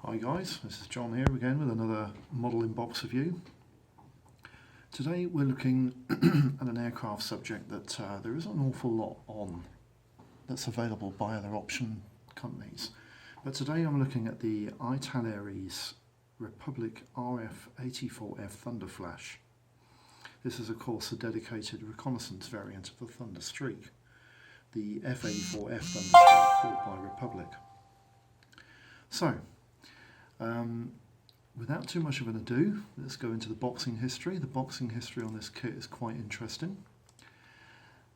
Hi guys, this is John here again with another model in box review. Today we're looking at an aircraft subject that there is an awful lot on that's available by other option companies. But today I'm looking at the Italieris Republic RF-84F Thunderflash. This is of course a dedicated reconnaissance variant of the Thunderstreak, the F-84F Thunderstreak built by Republic. So, without too much of an ado, let's go into the boxing history. The boxing history on this kit is quite interesting.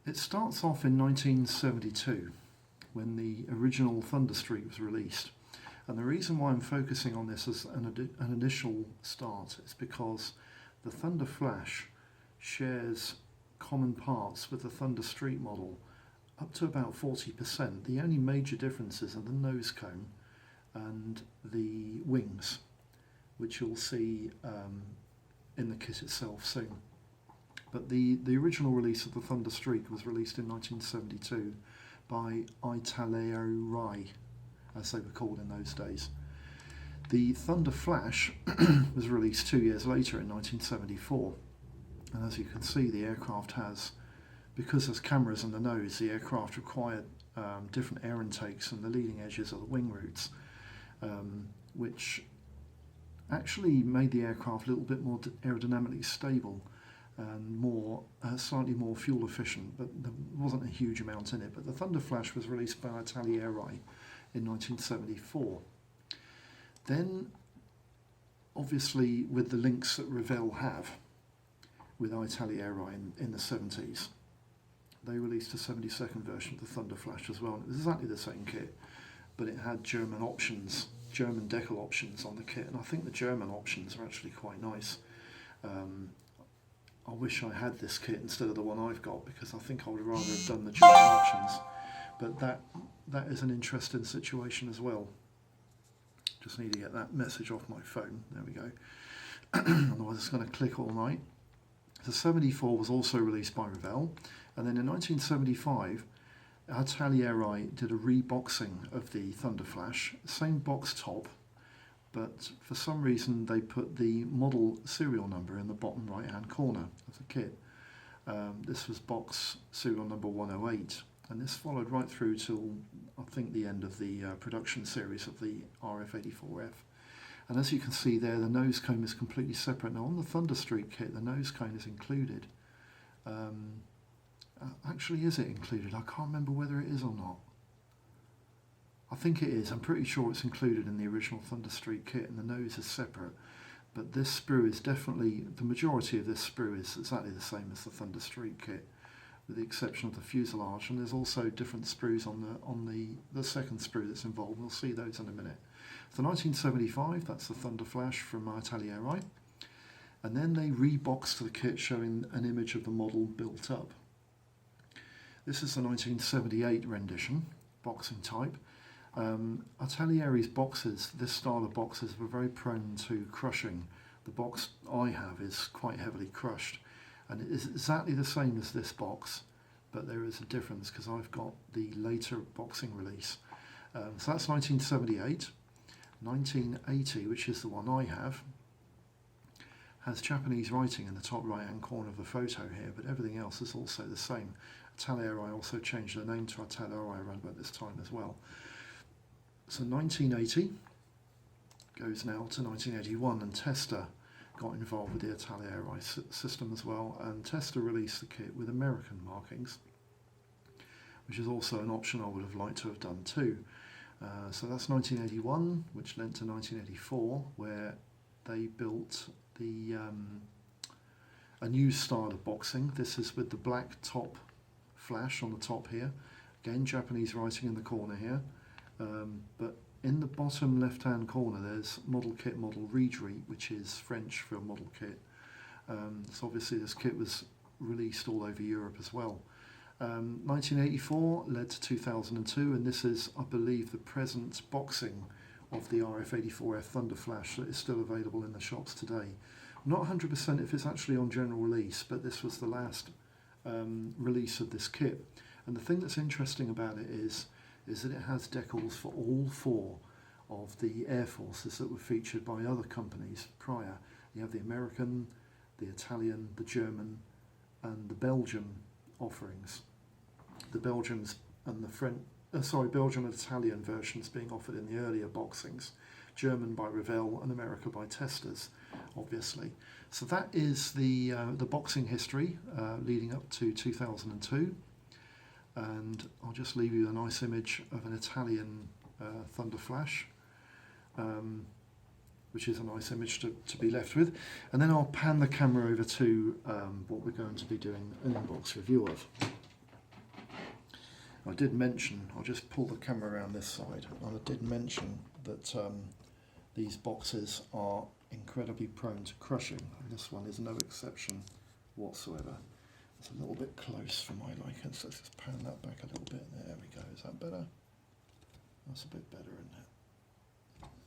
It starts off in 1972 when the original Thunderstreak was released. And the reason why I'm focusing on this as an initial start is because the Thunderflash shares common parts with the Thunderstreak model up to about 40%. The only major differences are the nose cone and the wings, which you'll see in the kit itself soon. But the original release of the Thunderstreak was released in 1972 by Italierai, as they were called in those days. The Thunderflash was released 2 years later in 1974, and as you can see, the aircraft has, because there's cameras in the nose, the aircraft required different air intakes and the leading edges of the wing roots, which actually made the aircraft a little bit more aerodynamically stable and slightly more fuel efficient, but there wasn't a huge amount in it. But the Thunderflash was released by Italierai in 1974. Then, obviously, with the links that Revell have with Italierai in the 70s, they released a 72nd version of the Thunderflash as well. It was exactly the same kit, but it had German decal options on the kit, and I think the German options are actually quite nice. I wish I had this kit instead of the one I've got, because I think I would rather have done the German options, but that is an interesting situation as well. Just need to get that message off my phone, there we go. Otherwise it's going to click all night. The 74 was also released by Revell, and then in 1975 Italierai did a reboxing of the Thunderflash, same box top, but for some reason they put the model serial number in the bottom right hand corner of the kit. This was box serial number 108, and this followed right through till I think the end of the production series of the RF-84F. And as you can see there, the nose cone is completely separate. Now on the Thunderstreak kit, the nose cone is included. Actually, is it included? I can't remember whether it is or not. I think it is. I'm pretty sure it's included in the original Thunderstreak kit, and the nose is separate. But this sprue is definitely, the majority of this sprue is exactly the same as the Thunderstreak kit, with the exception of the fuselage. And there's also different sprues on the second sprue that's involved. We'll see those in a minute. For 1975, that's the Thunderflash from Italierai. And then they reboxed the kit showing an image of the model built up. This is the 1978 rendition, boxing type. Italierai's boxes, this style of boxes, were very prone to crushing. The box I have is quite heavily crushed, and it is exactly the same as this box, but there is a difference because I've got the later boxing release. So that's 1978. 1980, which is the one I have, has Japanese writing in the top right hand corner of the photo here, but everything else is also the same. Italierai also changed their name to Italierai around about this time as well. So 1980 goes now to 1981, and Testa got involved with the Italierai system as well, and Testa released the kit with American markings, which is also an option I would have liked to have done too. So that's 1981, which led to 1984, where they built a new style of boxing. This is with the black top flash on the top here. Again, Japanese writing in the corner here. But in the bottom left-hand corner, there's model kit, model Riedreit, which is French for model kit. So obviously this kit was released all over Europe as well. 1984 led to 2002, and this is, I believe, the present boxing of the RF-84F Thunderflash that is still available in the shops today. I'm not 100% if it's actually on general release, but this was the last release of this kit. And the thing that's interesting about it is that it has decals for all four of the air forces that were featured by other companies prior. You have the American, the Italian, the German, and the Belgian offerings. The Belgians and the Belgian and Italian versions being offered in the earlier boxings, German by Revell and America by Testors, obviously. So that is the boxing history leading up to 2002, and I'll just leave you a nice image of an Italian Thunder Flash, which is a nice image to be left with, and then I'll pan the camera over to what we're going to be doing an in-box review of. I did mention, I'll just pull the camera around this side, I did mention that these boxes are incredibly prone to crushing, and this one is no exception whatsoever. It's a little bit close for my liking, so let's just pan that back a little bit. There we go, is that better? That's a bit better, isn't it?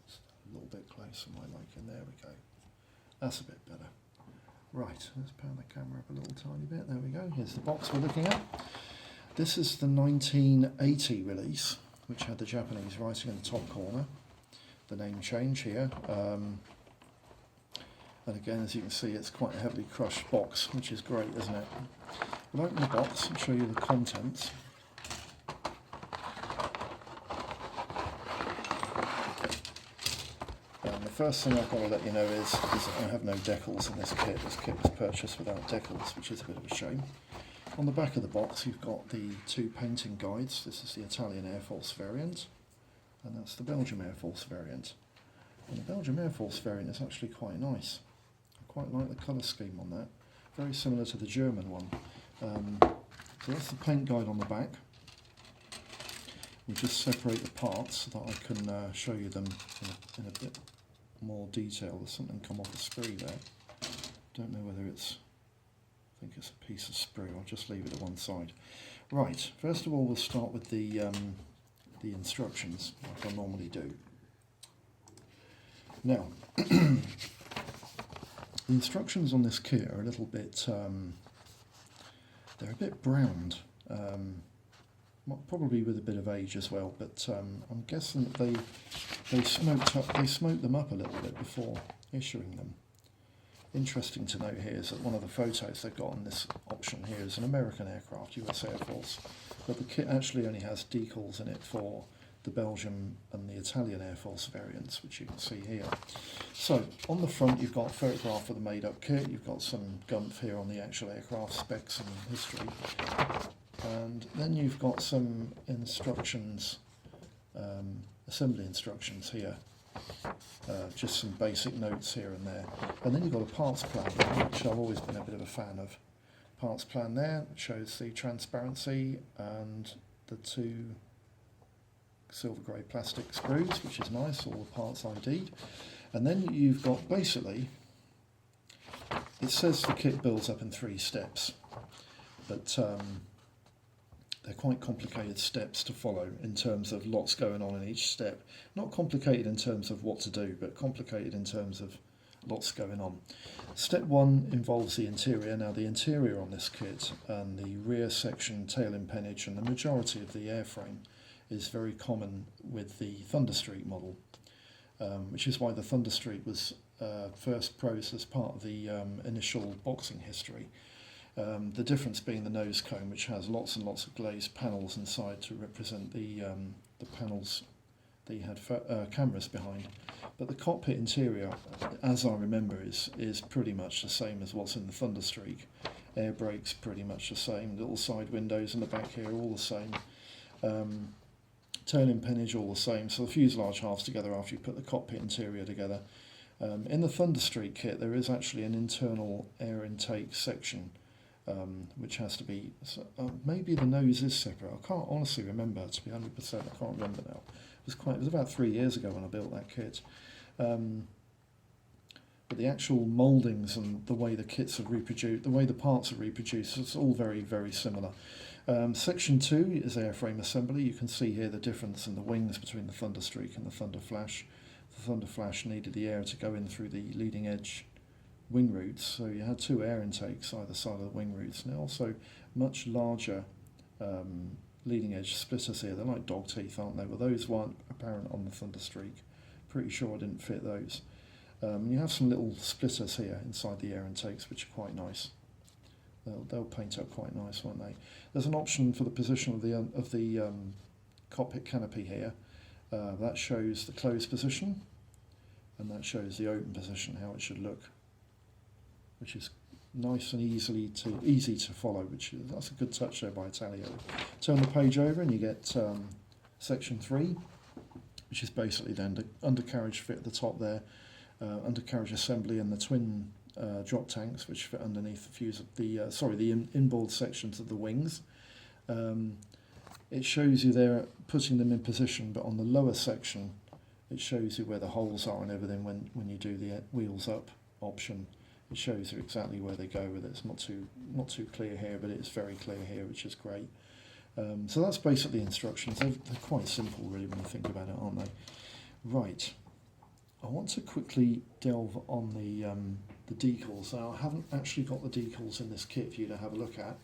It's a little bit close for my liking, there we go. That's a bit better. Right, let's pan the camera up a little tiny bit, there we go. Here's the box we're looking at. This is the 1980 release, which had the Japanese writing in the top corner, the name change here, and again, as you can see, it's quite a heavily crushed box, which is great, isn't it? We'll open the box and show you the contents. And the first thing I've got to let you know is I have no decals in this kit. This kit was purchased without decals, which is a bit of a shame. On the back of the box you've got the two painting guides. This is the Italian Air Force variant, and that's the Belgium Air Force variant. And the Belgium Air Force variant is actually quite nice. I quite like the colour scheme on that. Very similar to the German one. So that's the paint guide on the back. We'll just separate the parts so that I can show you them in a bit more detail. There's something come off the sprue there. Don't know whether it's... I think it's a piece of sprue. I'll just leave it at one side. Right, first of all we'll start with the instructions, like I normally do. Now, the instructions on this kit are a little bit, they're a bit browned, probably with a bit of age as well, but I'm guessing that they smoked them up a little bit before issuing them. Interesting to note here is that one of the photos they've got on this option here is an American aircraft, US Air Force, but the kit actually only has decals in it for the Belgium and the Italian Air Force variants, which you can see here. So on the front you've got a photograph of the made-up kit, you've got some gumph here on the actual aircraft specs and history, and then you've got some instructions, assembly instructions here. Just some basic notes here and there, and then you've got a parts plan, which I've always been a bit of a fan of. Parts plan there shows the transparency and the two silver grey plastic screws, which is nice, all the parts ID'd. And then you've got, basically, it says the kit builds up in 3 steps, but they're quite complicated steps to follow in terms of lots going on in each step. Not complicated in terms of what to do, but complicated in terms of lots going on. Step 1 involves the interior. Now the interior on this kit and the rear section, tail empennage, and the majority of the airframe is very common with the Thunderstreak model, which is why the Thunderstreak was first proposed as part of the initial boxing history. The difference being the nose cone, which has lots and lots of glazed panels inside to represent the panels that you had cameras behind. But the cockpit interior, as I remember, is pretty much the same as what's in the Thunderstreak. Air brakes pretty much the same, little side windows in the back here all the same. Tail empennage all the same, so the fuselage halves together after you put the cockpit interior together. In the Thunderstreak kit there is actually an internal air intake section, which has to be, maybe the nose is separate. I can't honestly remember, to be 100%, I can't remember now. It was about 3 years ago when I built that kit. But the actual mouldings and the way the kits are reproduced, the way the parts are reproduced, it's all very, very similar. Section 2 is airframe assembly. You can see here the difference in the wings between the Thunderstreak and the Thunder Flash. The Thunder Flash needed the air to go in through the leading edge wing roots, so you had 2 air intakes either side of the wing roots, and also much larger leading edge splitters here. They're like dog teeth, aren't they? Well, those weren't apparent on the Thunderstreak. Pretty sure I didn't fit those. You have some little splitters here inside the air intakes, which are quite nice. They'll paint up quite nice, won't they? There's an option for the position of the cockpit canopy here. That shows the closed position, and that shows the open position, how it should look, which is nice and easy to follow. That's a good touch there by Italio. Turn the page over, and you get section 3, which is basically the undercarriage fit at the top there, undercarriage assembly, and the twin drop tanks which fit underneath the inboard sections of the wings. It shows you there putting them in position, but on the lower section it shows you where the holes are and everything. When you do the wheels up option, it shows you exactly where they go with it. It's not too clear here, but it's very clear here, which is great. So that's basically instructions. They're quite simple really when you think about it, aren't they? Right. I want to quickly delve on the decals. Now, I haven't actually got the decals in this kit for you to have a look at,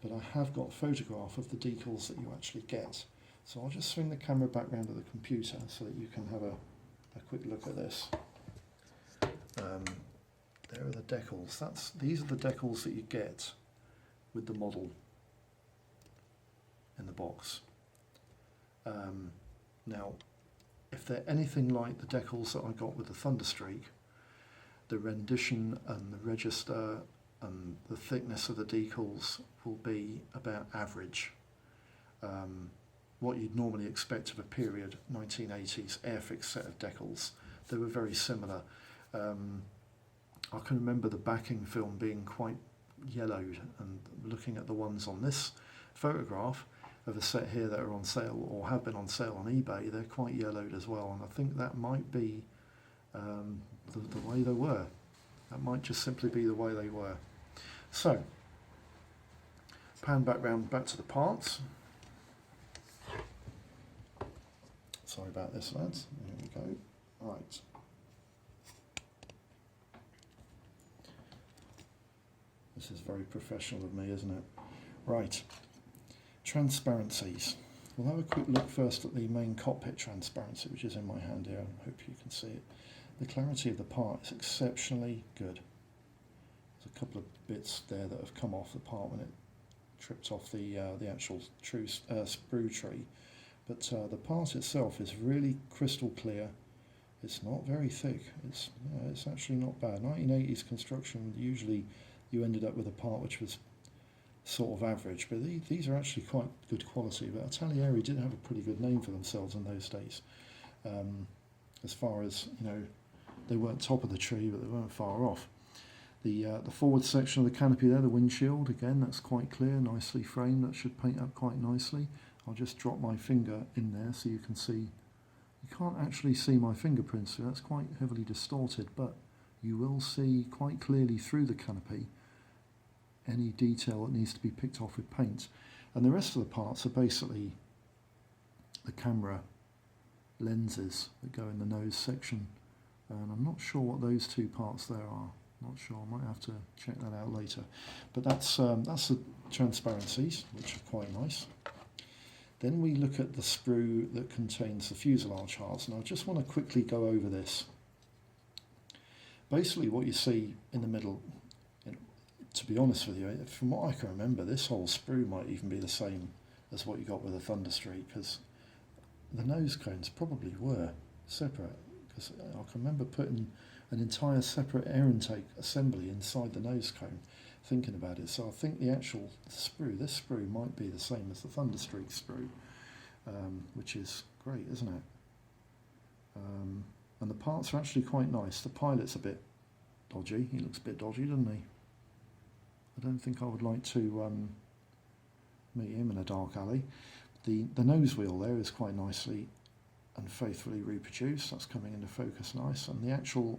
but I have got a photograph of the decals that you actually get. So I'll just swing the camera back round to the computer so that you can have a quick look at this. There are the decals. These are the decals that you get with the model in the box. Now, if they're anything like the decals that I got with the Thunderstreak, the rendition and the register and the thickness of the decals will be about average. What you'd normally expect of a period 1980s Airfix set of decals. They were very similar. I can remember the backing film being quite yellowed, and looking at the ones on this photograph of a set here that are on sale or have been on sale on eBay, they're quite yellowed as well, and I think that might be the way they were. That might just simply be the way they were. So, pan back to the parts. Sorry about this, lads. Here we go. Right. This is very professional of me, isn't it? Right. Transparencies. We'll have a quick look first at the main cockpit transparency, which is in my hand here. I hope you can see it. The clarity of the part is exceptionally good. There's a couple of bits there that have come off the part when it tripped off the actual true sprue tree, but the part itself is really crystal clear. It's not very thick. It's actually not bad. 1980s construction, usually you ended up with a part which was sort of average, but these are actually quite good quality. But Italieri did have a pretty good name for themselves in those days. As far as, they weren't top of the tree, but they weren't far off. The forward section of the canopy there, the windshield, again, that's quite clear, nicely framed. That should paint up quite nicely. I'll just drop my finger in there so you can see. You can't actually see my fingerprints, so that's quite heavily distorted, but you will see quite clearly through the canopy any detail that needs to be picked off with paint. And the rest of the parts are basically the camera lenses that go in the nose section. And I'm not sure what those two parts there are. Not sure, I might have to check that out later. But that's the transparencies, which are quite nice. Then we look at the sprue that contains the fuselage hearts. And I just want to quickly go over this. Basically what you see in the middle, to be honest with you, from what I can remember, this whole sprue might even be the same as what you got with the Thunderstreak, because the nose cones probably were separate, because I can remember putting an entire separate air intake assembly inside the nose cone, thinking about it. So I think the actual sprue, this sprue might be the same as the Thunderstreak sprue, which is great, isn't it? And the parts are actually quite nice. The pilot's a bit dodgy. He looks a bit dodgy, doesn't he? I don't think I would like to meet him in a dark alley. The nose wheel there is quite nicely and faithfully reproduced. That's coming into focus nice. And the actual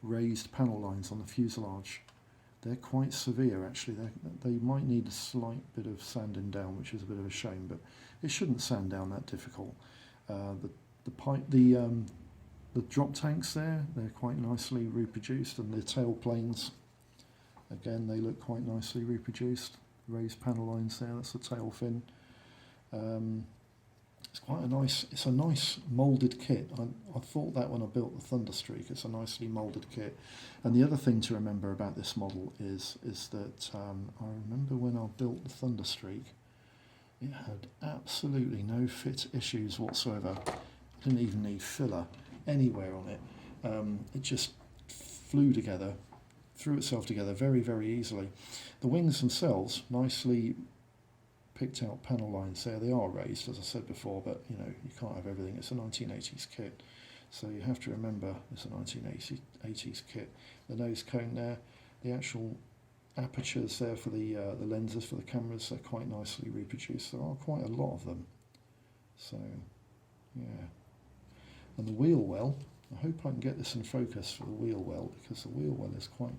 raised panel lines on the fuselage, they're quite severe actually. They might need a slight bit of sanding down, which is a bit of a shame, but it shouldn't sand down that difficult. The drop tanks there, they're quite nicely reproduced, and the tail planes, again, they look quite nicely reproduced. Raised panel lines there, that's the tail fin. It's a nice moulded kit. I thought that when I built the Thunderstreak. It's a nicely moulded kit. And the other thing to remember about this model is that I remember when I built the Thunderstreak, it had absolutely no fit issues whatsoever. I didn't even need filler anywhere on it. It just flew together, threw itself together very, very easily. The wings themselves, nicely picked out panel lines there. They are raised, as I said before, but you can't have everything. It's a 1980s kit, so you have to remember it's a 1980s kit. The nose cone there, the actual apertures there for the lenses for the cameras are quite nicely reproduced. There are quite a lot of them. So, yeah. And the wheel well, I hope I can get this in focus for the wheel well, because the wheel well is quite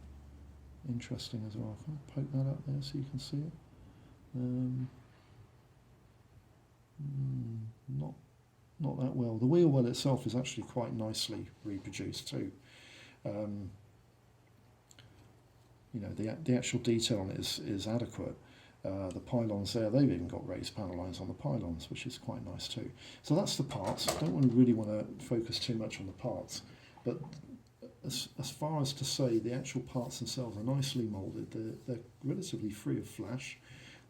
interesting as well. Can I poke that up there so you can see it? Not that well. The wheel well itself is actually quite nicely reproduced too. The actual detail on it is adequate. The pylons there, they've even got raised panel lines on the pylons, which is quite nice too. So that's the parts. I don't really want to focus too much on the parts, but as far as to say the actual parts themselves are nicely moulded. They're relatively free of flash.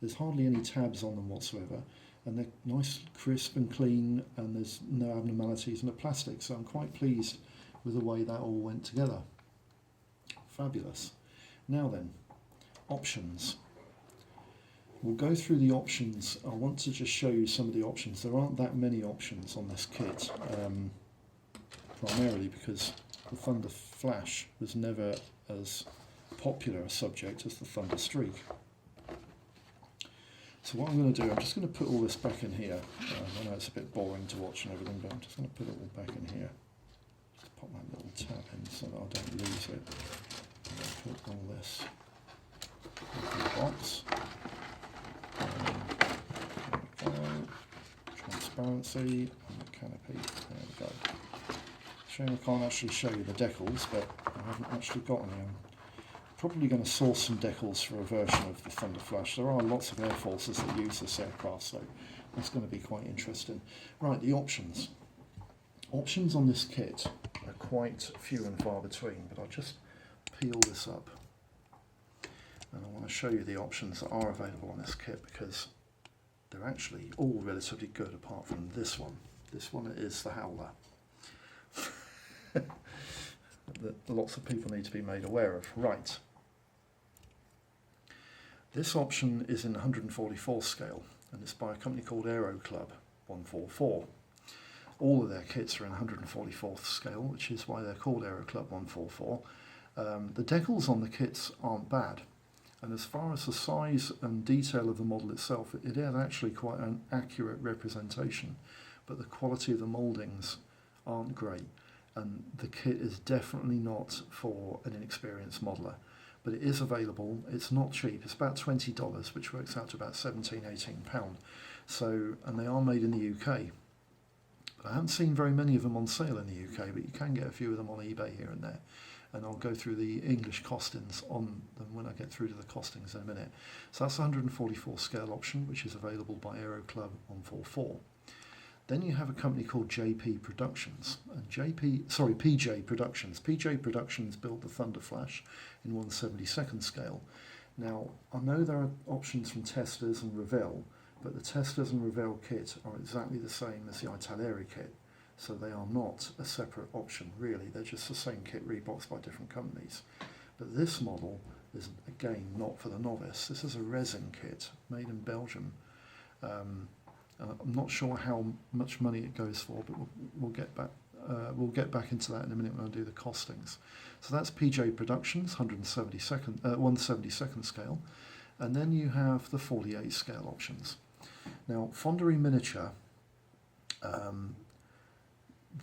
There's hardly any tabs on them whatsoever, and they're nice, crisp and clean, and there's no abnormalities in the plastic. So I'm quite pleased with the way that all went together. Fabulous. Now then, options. We'll go through the options. I want to just show you some of the options. There aren't that many options on this kit, primarily because the Thunder Flash was never as popular a subject as the Thunderstreak. So what I'm going to do, I'm just going to put all this back in here. I know it's a bit boring to watch and everything, but I'm just going to put it all back in here. Just pop that little tab in so that I don't lose it. I'm going to put all this in the box. There we go. Transparency and the canopy. There we go. Shame I can't actually show you the decals, but I haven't actually got any. I'm probably going to source some decals for a version of the Thunder Flash. There are lots of Air Forces that use this aircraft, so that's going to be quite interesting. Right, the options. Options on this kit are quite few and far between, but I'll just peel this up. And I want to show you the options that are available on this kit, because they're actually all relatively good apart from this one. This one is the Howler. That lots of people need to be made aware of. Right. This option is in 144 scale, and it's by a company called Aero Club 144. All of their kits are in 144th scale, which is why they're called Aero Club 144. The decals on the kits aren't bad, and as far as the size and detail of the model itself, it is actually quite an accurate representation, but the quality of the mouldings aren't great, and the kit is definitely not for an inexperienced modeller. But it is available. It's not cheap. It's about $20, which works out to about £17–18. So, and they are made in the UK. But I haven't seen very many of them on sale in the UK, but you can get a few of them on eBay here and there. And I'll go through the English costings on them when I get through to the costings in a minute. So that's the 144 scale option, which is available by Aero Club 144. Then you have a company called JP Productions, and PJ Productions. PJ Productions built the Thunder Flash in 1/72nd scale. Now, I know there are options from Testors and Revell, but the Testors and Revell kit are exactly the same as the Italeri kit, so they are not a separate option, really. They're just the same kit reboxed by different companies. But this model is, again, not for the novice. This is a resin kit made in Belgium. I'm not sure how much money it goes for, but we'll get back into that in a minute when I do the costings. So that's PJ Productions, 1/72nd scale, and then you have the 48 scale options. Now, Fonderie Miniature,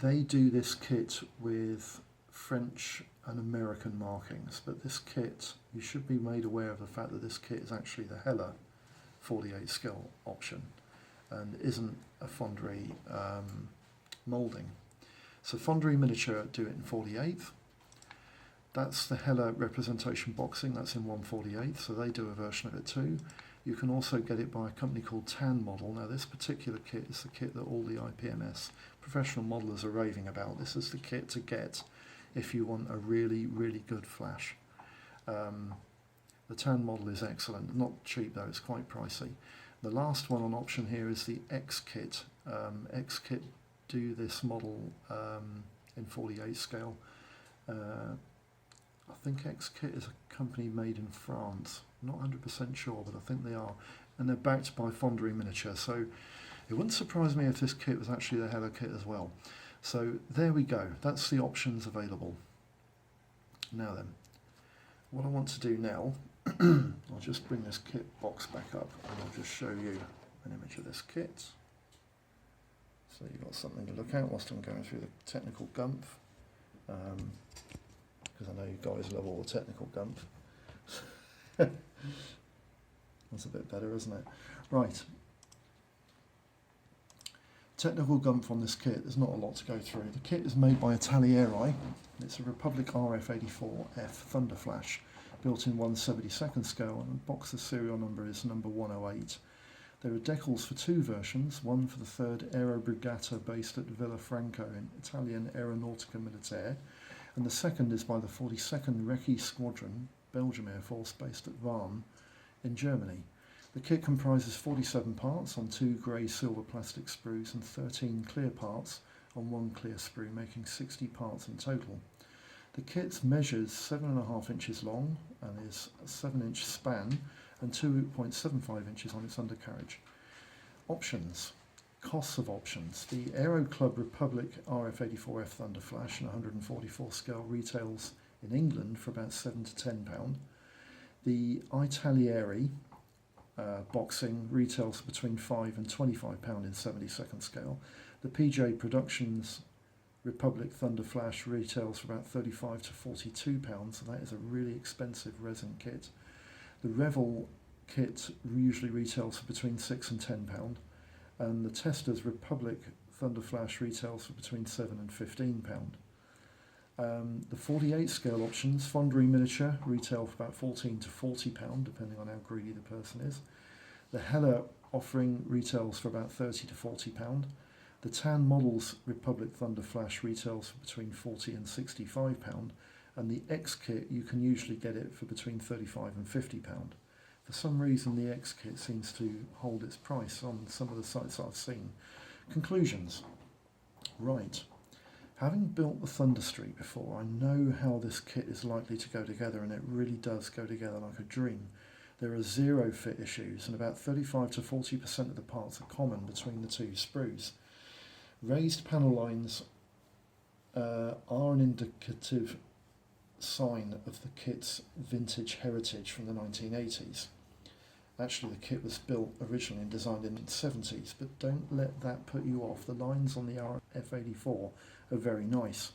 they do this kit with French and American markings, but this kit, you should be made aware of the fact that this kit is actually the Hella 48 scale option, and isn't a Fonderie moulding. So Fonderie Miniature do it in 48th. That's the Hella representation boxing, that's in 1/48th, so they do a version of it too. You can also get it by a company called Tan Model. Now this particular kit is the kit that all the IPMS professional modelers are raving about. This is the kit to get if you want a really, really good flash. The Tan Model is excellent, not cheap though, it's quite pricey. The last one on option here is the X-Kit. X-Kit do this model in 48 scale. I think X-Kit is a company made in France. I'm not 100% sure, but I think they are. And they're backed by Fonderie Miniature, so it wouldn't surprise me if this kit was actually the Hella kit as well. So there we go, that's the options available. Now then, what I want to do now, I'll just bring this kit box back up and I'll just show you an image of this kit. So you've got something to look at whilst I'm going through the technical gumph, because I know you guys love all the technical gumph. That's a bit better, isn't it? Right. Technical gumph on this kit, there's not a lot to go through. The kit is made by Italeri. It's a Republic RF84F Thunder Flash, built in 1/72nd scale, and the box, the serial number is number 108. There are decals for two versions, one for the 3rd Aero Brigata based at Villafranco in Italian Aeronautica Militaire, and the second is by the 42nd Recce Squadron, Belgium Air Force based at Warn in Germany. The kit comprises 47 parts on 2 grey-silver plastic sprues and 13 clear parts on 1 clear sprue, making 60 parts in total. The kit measures 7.5 inches long and is a 7-inch span and 2.75 inches on its undercarriage. Options. Costs of options. The Aero Club Republic RF84F Thunder Flash in 144 scale retails in England for about £7 to £10. The Italeri boxing retails between £5 and £25 in 72nd scale. The PJ Productions Republic Thunder Flash retails for about £35 to £42, so that is a really expensive resin kit. The Revel kit usually retails for between £6 and £10, and the Testors Republic Thunder Flash retails for between £7 and £15. The 48 scale options, Fonderie Miniature, retail for about £14 to £40, depending on how greedy the person is. The Hella offering retails for about £30 to £40. The Tan Models Republic Thunder Flash retails for between £40 and £65. And the X-Kit, you can usually get it for between £35 and £50. For some reason, the X-Kit seems to hold its price on some of the sites I've seen. Conclusions. Right. Having built the Thunderstreak before, I know how this kit is likely to go together, and it really does go together like a dream. There are 0 fit issues, and about 35 to 40% of the parts are common between the two sprues. Raised panel lines are an indicative sign of the kit's vintage heritage from the 1980s. Actually, the kit was built originally and designed in the 70s, but don't let that put you off. The lines on the RF84 are very nice,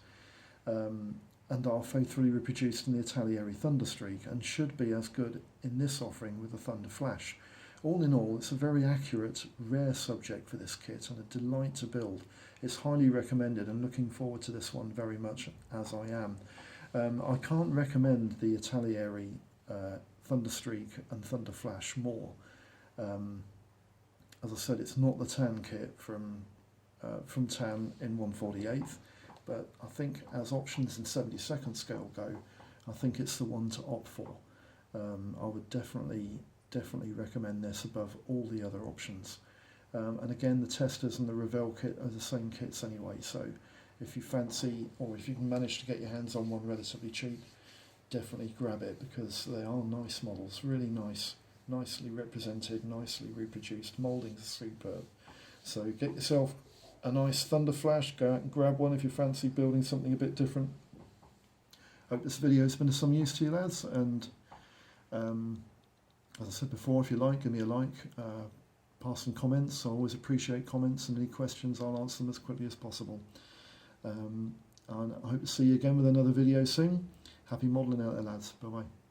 and are faithfully reproduced in the Italeri Thunderstreak, and should be as good in this offering with the Thunder Flash. All in all, it's a very accurate, rare subject for this kit and a delight to build. It's highly recommended, and looking forward to this one very much, as I am. I can't recommend the Italeri Thunderstreak and Thunder Flash more. As I said, it's not the Tan kit from Tan in 1/48th, but I think as options in 72nd scale go, I think it's the one to opt for. I would definitely recommend this above all the other options. And again, the Testors and the Revell kit are the same kits anyway, so if you fancy, or if you can manage to get your hands on one relatively cheap, definitely grab it, because they are nice models, really nice, nicely represented, nicely reproduced, mouldings are superb. So get yourself a nice Thunder Flash, go out and grab one if you fancy building something a bit different. Hope this video has been of some use to you, lads, and as I said before, if you like, give me a like, pass some comments. I always appreciate comments, and any questions I'll answer them as quickly as possible. And I hope to see you again with another video soon. Happy modelling out there, lads. Bye bye.